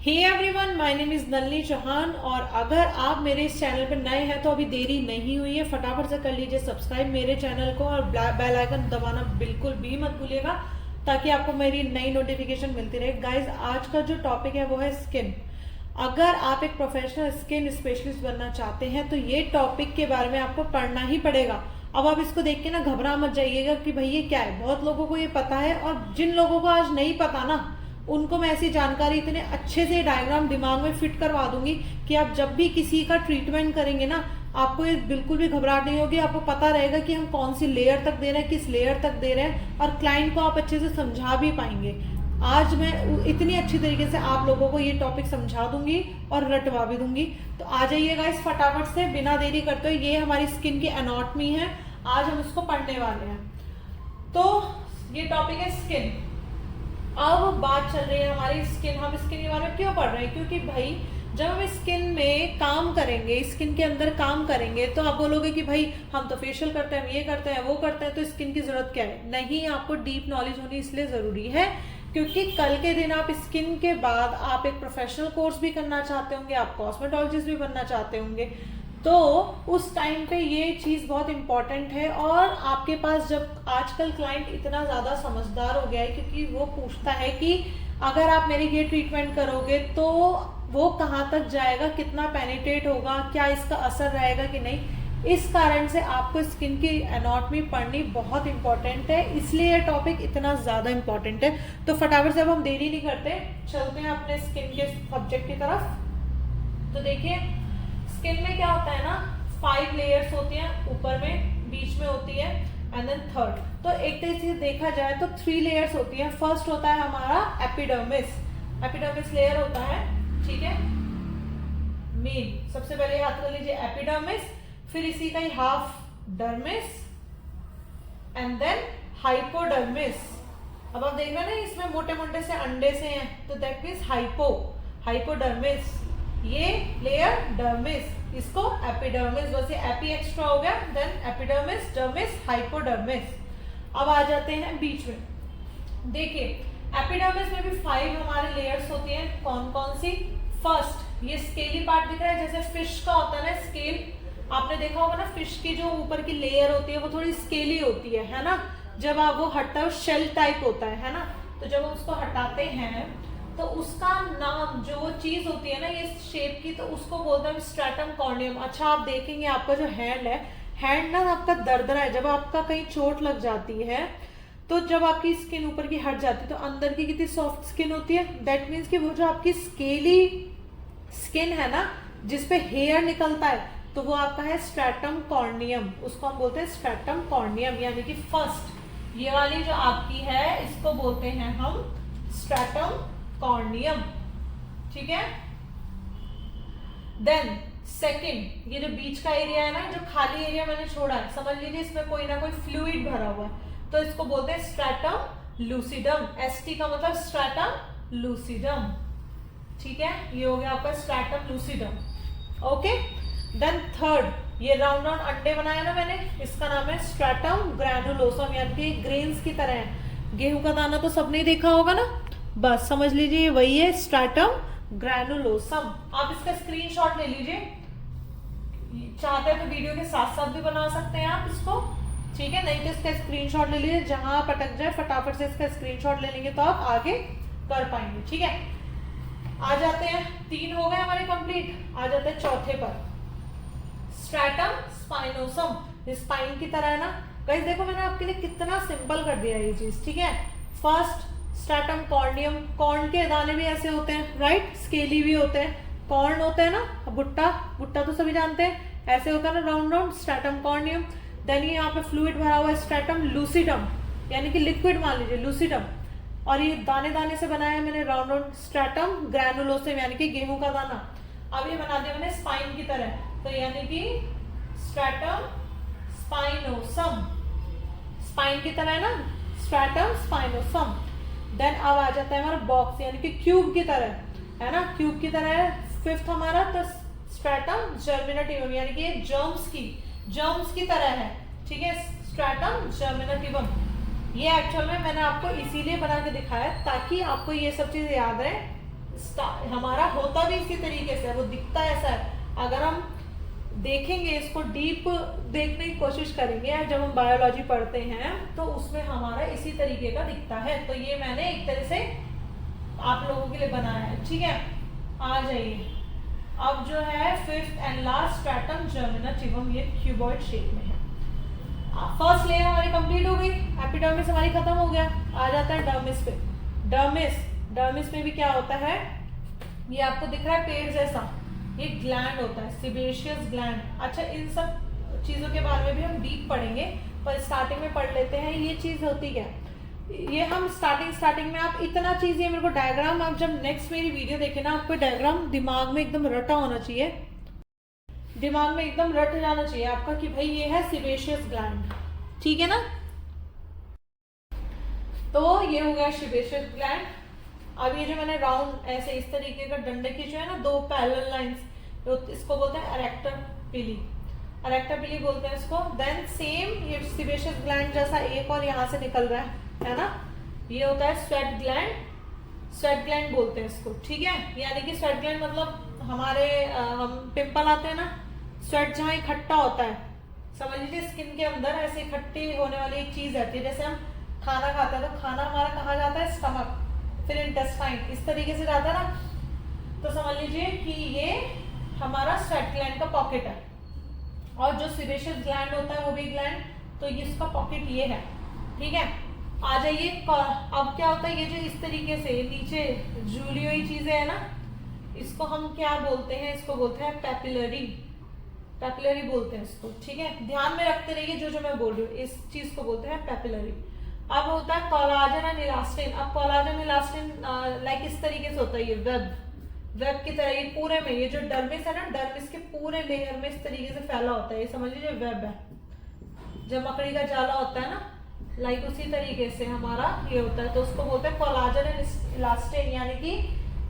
Hey everyone, my name is Nalini Chauhan. और अगर आप मेरे इस चैनल पर नए हैं तो अभी देरी नहीं हुई है, फटाफट से कर लीजिए सब्सक्राइब मेरे चैनल को और बेल आइकन दबाना बिल्कुल भी मत भूलिएगा ताकि आपको मेरी नई नोटिफिकेशन मिलती रहे। गाइज, आज का जो टॉपिक है वो है स्किन। अगर आप एक प्रोफेशनल स्किन स्पेशलिस्ट बनना चाहते हैं तो ये टॉपिक के बारे में आपको पढ़ना ही पड़ेगा। अब आप इसको देख के ना घबरा मत जाइएगा कि भाई ये क्या है। बहुत लोगों को ये पता है और जिन लोगों को आज नहीं पता ना, उनको मैं ऐसी जानकारी इतने अच्छे से डायग्राम दिमाग में फिट करवा दूंगी कि आप जब भी किसी का ट्रीटमेंट करेंगे ना, आपको ये बिल्कुल भी घबराहट नहीं होगी। आपको पता रहेगा कि हम कौन सी लेयर तक दे रहे हैं, किस लेयर तक दे रहे हैं, और क्लाइंट को आप अच्छे से समझा भी पाएंगे। आज मैं इतनी अच्छी तरीके से आप लोगों को ये टॉपिक समझा दूंगी और रटवा भी दूंगी। तो आ जाइएगा इस फटाफट से, बिना देरी करते हुए। ये हमारी स्किन की एनाटॉमी है, आज हम उसको पढ़ने वाले हैं। तो ये टॉपिक है स्किन। अब बात चल रही है हमारी स्किन। हम स्किन के बारे में क्यों पढ़ रहे हैं? क्योंकि भाई जब हम स्किन में काम करेंगे, स्किन के अंदर काम करेंगे, तो आप बोलोगे कि भाई हम तो फेशियल करते हैं, ये करते हैं, वो करते हैं, तो स्किन की जरूरत क्या है? नहीं, आपको डीप नॉलेज होनी इसलिए जरूरी है क्योंकि कल के दिन आप स्किन के बाद आप एक प्रोफेशनल कोर्स भी करना चाहते होंगे, आप कॉस्मेटोलॉजिस्ट भी बनना चाहते होंगे। तो उस टाइम पे ये चीज़ बहुत इंपॉर्टेंट है। और आपके पास जब आजकल क्लाइंट इतना ज़्यादा समझदार हो गया है क्योंकि वो पूछता है कि अगर आप मेरे ये ट्रीटमेंट करोगे तो वो कहाँ तक जाएगा, कितना पेनिट्रेट होगा, क्या इसका असर रहेगा कि नहीं। इस कारण से आपको स्किन की एनाटॉमी पढ़नी बहुत इंपॉर्टेंट है, इसलिए ये टॉपिक इतना ज़्यादा इंपॉर्टेंट है। तो फटाफट से अब हम देरी नहीं करते, चलते हैं अपने स्किन के सब्जेक्ट की तरफ। तो देखिए, स्किन में क्या होता है ना, 5 लेयर्स होती हैं, ऊपर में, बीच में होती है, एंड देन थर्ड। तो एक तरह से देखा जाए तो 3 लेयर्स होती हैं। फर्स्ट होता है हमारा एपिडर्मिस। एपिडर्मिस लेयर होता है, ठीक है, मेन। सबसे पहले याद कर लीजिए एपिडर्मिस, फिर इसी का ही half dermis, and then hypodermis. अब आप देख रहे हैं ना, इसमें मोटे मोटे से अंडे से हैं, तो दैट मीन्स हाइपोडर्मिस। ये लेयर डर्मिस, इसको एपिडर्मिस, बस ये एपी एक्स्ट्रा हो गया, देन एपिडर्मिस, डर्मिस, हाइपोडर्मिस। अब आ जाते हैं बीच में। देखिए, एपिडर्मिस में भी 5 हमारे लेयर्स होती हैं। कौन कौन सी? फर्स्ट, ये स्केली पार्ट दिख रहा है, जैसे फिश का होता है ना स्केल। आपने देखा होगा ना, फिश की जो ऊपर की लेयर होती है वो थोड़ी स्केली होती है ना। जब आप वो हटता है, वो शेल टाइप होता है ना। तो जब हम उसको हटाते हैं तो उसका नाम, जो वो चीज होती है ना ये शेप की, तो उसको बोलते हैं स्ट्रैटम कॉर्नियम। अच्छा, आप देखेंगे आपका जो हैंड है, हैंड ना आपका दरदरा है। जब आपका कहीं चोट लग जाती है तो जब आपकी स्किन ऊपर की हट जाती है तो अंदर की कितनी सॉफ्ट स्किन होती है। दैट मीन्स कि वो जो आपकी स्केली स्किन है ना, जिसपे हेयर निकलता है, तो वो आपका है स्ट्रैटम कॉर्नियम। उसको हम बोलते हैं स्ट्रैटम कॉर्नियम, यानी कि फर्स्ट ये वाली जो आपकी है इसको बोलते हैं हम स्ट्रैटम कॉर्नियम, ठीक है। देन सेकंड, ये जो बीच का एरिया है ना, जो खाली एरिया मैंने छोड़ा है, समझ लीजिए इसमें कोई ना कोई फ्लूइड भरा हुआ है, तो इसको बोलते हैं स्ट्रैटम लूसिडम। एसटी का मतलब स्ट्रैटम लूसिडम, ठीक है। ये हो गया आपका stratum lucidum, okay. Then third, ये राउंड राउंड अंडे बनाया ना मैंने, इसका नाम है स्ट्रैटम ग्रैनुलोसम, यानी कि ग्रेन्स की तरह है। गेहूं का दाना तो सबने देखा होगा ना, बस समझ लीजिए वही है स्ट्रैटम ग्रैनुलोसम। आप इसका स्क्रीनशॉट ले लीजिए, चाहते हैं तो वीडियो के साथ साथ भी बना सकते हैं आप इसको, ठीक है। नहीं तो इसका स्क्रीनशॉट ले लीजिए, जहां आप अटक जाए फटाफट से इसका स्क्रीनशॉट ले लेंगे तो आप आगे कर पाएंगे, ठीक है। आ जाते हैं, 3 हो गए हमारे कंप्लीट। आ जाते हैं चौथे पर, स्ट्रैटम स्पाइनोसम। स्पाइन की तरह है ना गाइस। देखो मैंने आपके लिए कितना सिंपल कर दिया ये चीज, ठीक है। फर्स्ट स्ट्रैटम कॉर्नियम, कॉर्न के दाने भी ऐसे होते हैं, राइट, स्केली भी होते हैं। कॉर्न होता है ना, भुट्टा, भुट्टा तो सभी जानते हैं, ऐसे होता है ना round round, stratum corneum. Then ये यहाँ पे फ्लूइड भरा हुआ है स्ट्रैटम लूसिडम, यानी कि लिक्विड मान लीजिए लूसिडम। और ये दाने दाने से बनाया मैंने राउंड राउंड स्ट्रैटम ग्रैनुलोसम, यानी कि गेहूं का दाना। अब ये बना दिया मैंने स्पाइन की तरह, तो यानी कि स्ट्रैटम स्पाइनोसम, स्पाइन की तरह है ना, स्ट्रैटम स्पाइनोसम। देन अब आ जाता है हमारा बॉक्स, यानी कि क्यूब की तरह है ना, क्यूब की तरह है। फिफ्थ हमारा तो स्ट्रैटम जर्मिनेटिवम, यानी कि जर्म्स की तरह है, ठीक है, स्ट्रैटम जर्मिनेटिवम। ये एक्चुअल में मैंने आपको इसीलिए बना के दिखाया ताकि आपको ये सब चीज याद रहे। हमारा होता भी इसी तरीके से, वो दिखता ऐसा है। अगर हम देखेंगे इसको, डीप देखने की कोशिश करेंगे, या जब हम बायोलॉजी पढ़ते हैं तो उसमें हमारा इसी तरीके का दिखता है। तो ये मैंने एक तरह से आप लोगों के लिए बनाया है, ठीक है। आ जाइए, अब जो है फिफ्थ एंड लास्ट स्ट्रैटम जर्मिनेटिवम, ये क्यूबॉइड शेप में है। फर्स्ट लेयर हमारी कंप्लीट हो गई, एपिडर्मिस हमारी खत्म हो गया। आ जाता है डर्मिस पे। डर्मिस में भी क्या होता है, ये आपको दिख रहा है पेड़ जैसा, ये ग्लैंड होता है, सिबेशियस ग्लैंड। अच्छा, इन सब चीजों के बारे में भी हम डीप पढ़ेंगे, पर स्टार्टिंग में पढ़ लेते हैं ये चीज होती क्या। ये हम स्टार्टिंग में, आप इतना चीज, ये मेरे को डायग्राम, आप जब नेक्स्ट मेरी वीडियो देखे ना, आपको डायग्राम दिमाग में एकदम रटा होना चाहिए, दिमाग में एकदम रट जाना चाहिए आपका कि भाई ये है सिबेशियस ग्लैंड, ठीक है ना। तो ये हो गया सिबेशियस ग्लैंड। अब ये जो मैंने राउंड ऐसे इस तरीके का डंडे खींचे है ना, दो पैरेलल लाइंस, तो इसको बोलते हैं एरेक्टर पिली, एरेक्टर पिली बोलते हैं इसको। देन सेम ये सिबेशियस ग्लैंड जैसा एक और यहाँ से निकल रहा है ना, ये होता है स्वेट ग्लैंड, स्वेट ग्लैंड बोलते हैं इसको, ठीक है। यानी कि स्वेट ग्लैंड मतलब हमारे हम पिंपल आते हैं ना, स्वेट जहाँ इकट्ठा होता है, समझ लीजिए स्किन के अंदर ऐसे इकट्ठी होने वाली एक चीज रहती है। जैसे हम खाना खाते हैं तो खाना हमारा कहाँ जाता है, स्टमक, फिर इंटेस्टाइन, इस तरीके से जाता है ना। तो समझ लीजिए कि ये हमारा स्वेट ग्लैंड का पॉकेट है, और जो सिबेशियस ग्लैंड होता है वो भी ग्लैंड, तो ये इसका पॉकेट ये है, ठीक है। आ जाइए, अब क्या होता है, ये जो इस तरीके से नीचे जुड़ी हुई चीजें है ना, इसको हम क्या बोलते हैं, इसको बोलते हैं पैपिलरी, पैपिलरी बोलते हैं इसको, ठीक है। ध्यान में रखते रहिए जो जो मैं बोल रही हूँ, इस चीज को बोलते हैं पैपिलरी। अब होता है कोलाजन एंड इलास्टिन। अब कोलाजन इलास्टिन लाइक इस तरीके से होता है, ये वेब की तरह, ये पूरे में, ये जो डर्मिस है ना, डर्मिस के पूरे लेयर में इस तरीके से फैला होता है, ये समझ लीजिए वेब है, जब मकड़ी का जाला होता है ना, लाइक उसी तरीके से हमारा ये होता है। तो उसको बोलते हैं कोलाजन एंड इलास्टिन। यानी कि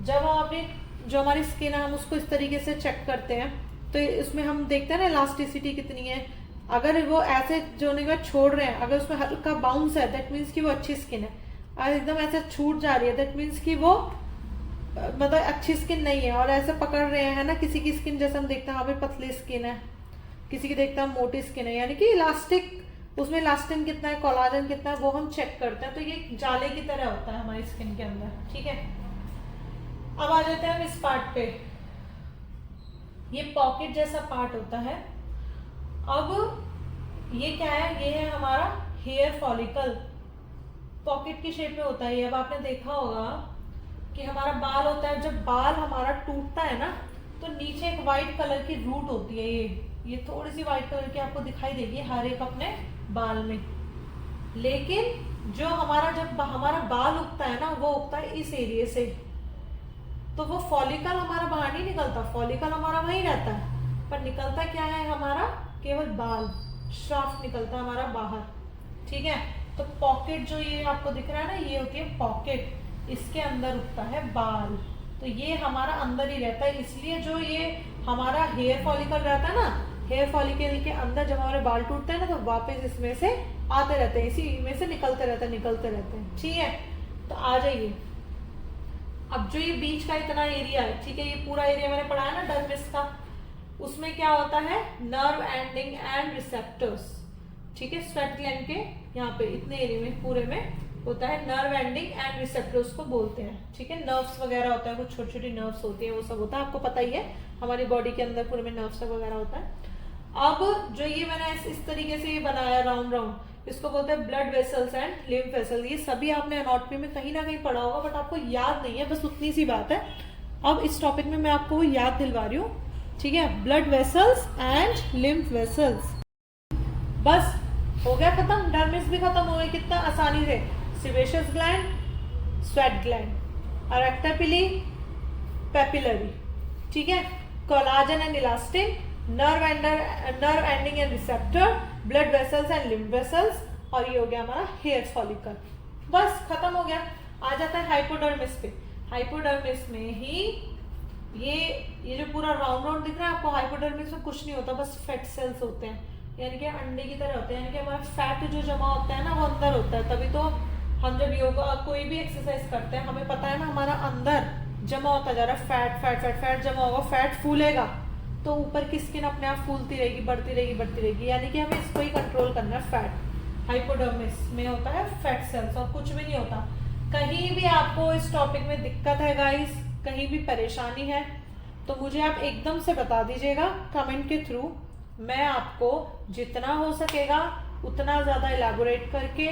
जब हम अपनी जो हमारी स्किन है हम उसको इस तरीके से चेक करते हैं, तो इसमें हम देखते हैं ना इलास्टिसिटी कितनी है। अगर वो ऐसे जो नहीं छोड़ रहे हैं, अगर उसमें हल्का बाउंस है, दैट मीन्स कि वो अच्छी स्किन है। और एकदम ऐसे छूट जा रही है, दैट मीन्स कि वो मतलब अच्छी स्किन नहीं है। और ऐसे पकड़ रहे हैं ना, किसी की स्किन जैसे हम देखते हैं हाँ भाई पतली स्किन है, किसी की देखते हैं मोटी स्किन है, यानी कि इलास्टिक, उसमें इलास्टिन कितना है, कोलाजन कितना है, वो हम चेक करते हैं। तो ये जाले की तरह होता है हमारी स्किन के अंदर, ठीक है। अब आ जाते हैं हम इस पार्ट पे, ये पॉकेट जैसा पार्ट होता है। अब ये क्या है, ये है हमारा हेयर फॉलिकल, पॉकेट की शेप में होता है ये। अब आपने देखा होगा कि हमारा बाल होता है, जब बाल हमारा टूटता है ना, तो नीचे एक व्हाइट कलर की रूट होती है, ये थोड़ी सी व्हाइट कलर की आपको दिखाई देगी हर एक अपने बाल में। लेकिन जो हमारा, जब हमारा बाल उगता है ना, वो उगता है इस एरिया से, तो वो फॉलिकल हमारा बाहर नहीं निकलता, फॉलिकल हमारा वहीं रहता है, पर निकलता क्या है हमारा, केवल बाल, शाफ्ट निकलता है हमारा बाहर, ठीक है। तो पॉकेट जो ये आपको दिख रहा है ना, ये होती है पॉकेट, इसके अंदर उगता है बाल, तो ये हमारा अंदर ही रहता है। इसलिए जो ये हमारा हेयर फॉलिकल रहता है ना, हेयर फॉलिकल के अंदर जब हमारे बाल टूटते हैं ना, तो वापस इसमें से आते रहते हैं, इसी में से निकलते रहते हैं, ठीक है। तो आ जाइए, अब जो ये बीच का इतना एरिया है, ठीक है, ये पूरा एरिया मैंने पढ़ा है ना डर्मिस का, उसमें क्या होता है, नर्व एंडिंग एंड रिसेप्टर्स, ठीक है। स्वेट ग्लैंड के यहाँ पे इतने एरिया में पूरे में होता है नर्व एंडिंग एंड रिसेप्टर्स को बोलते हैं, ठीक है। नर्व्स वगैरह होता है, कुछ छोटी छोटी नर्व्स होती है, वो सब होता है, आपको पता ही है, हमारी बॉडी के अंदर पूरे में नर्व्स वगैरह होता है। अब जो ये मैंने इस तरीके से ये बनाया राउंड राउंड, इसको बोलते हैं blood vessels and lymph vessels. ये सभी आपने एनाटॉमी में कहीं ना कहीं पढ़ा होगा, बट आपको याद नहीं है, बस उतनी सी बात है। अब इस टॉपिक में मैं आपको वो याद दिलवा रही हूँ, ठीक है। Blood vessels and lymph vessels, बस हो गया खत्म, डर्मिस भी खत्म हो गई कितना आसानी से। Sebaceous gland, sweat gland, erector पिली, पैपिलरी, ठीक है, collagen and elastin, nerve ending and receptor, blood vessels and lymph vessels, और ये हो गया हमारा हेयर फॉलिकल, बस खत्म हो गया। आ जाता है हाइपोडर्मिस पे। हाइपोडर्मिस में ही ये जो पूरा राउंड राउंड दिख रहा है आपको, हाइपोडर्मिस में कुछ नहीं होता, बस फैट सेल्स होते हैं, यानी कि अंडे की तरह होते हैं, यानी कि हमारा फैट जो जमा होता है ना, वो अंदर होता है। तभी तो हम जब योगा कोई भी एक्सरसाइज करते हैं, हमें पता है ना हमारा अंदर जमा होता जा रहा है, फैट फैट फैट फैट जमा होगा, फैट फूलेगा तो ऊपर की स्किन अपने आप फूलती रहेगी, बढ़ती रहेगी बढ़ती रहेगी, यानी कि हमें इसको ही कंट्रोल करना है। फैट हाइपोडर्मिस में होता है फैट सेल्स, और कुछ भी नहीं होता। कहीं भी आपको इस टॉपिक में दिक्कत है गाइस, कहीं भी परेशानी है तो मुझे आप एकदम से बता दीजिएगा कमेंट के थ्रू। मैं आपको जितना हो सकेगा उतना ज़्यादा इलेबोरेट करके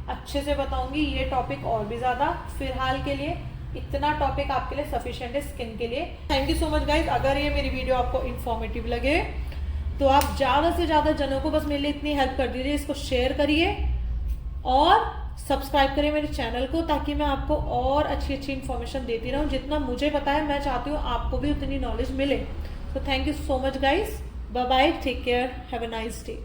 अच्छे से बताऊंगी ये टॉपिक, और भी ज़्यादा। फिलहाल के लिए इतना टॉपिक आपके लिए सफिशिएंट है स्किन के लिए। Thank you so much guys. अगर ये मेरी वीडियो आपको इन्फॉर्मेटिव लगे तो आप ज़्यादा से ज़्यादा जनों को बस मेरे लिए इतनी हेल्प कर दीजिए, इसको शेयर करिए और सब्सक्राइब करिए मेरे चैनल को, ताकि मैं आपको और अच्छी अच्छी इन्फॉर्मेशन देती रहूं। जितना मुझे पता है मैं चाहती हूँ आपको भी उतनी नॉलेज मिले। तो thank you so much guys, bye bye, take care, have a nice day.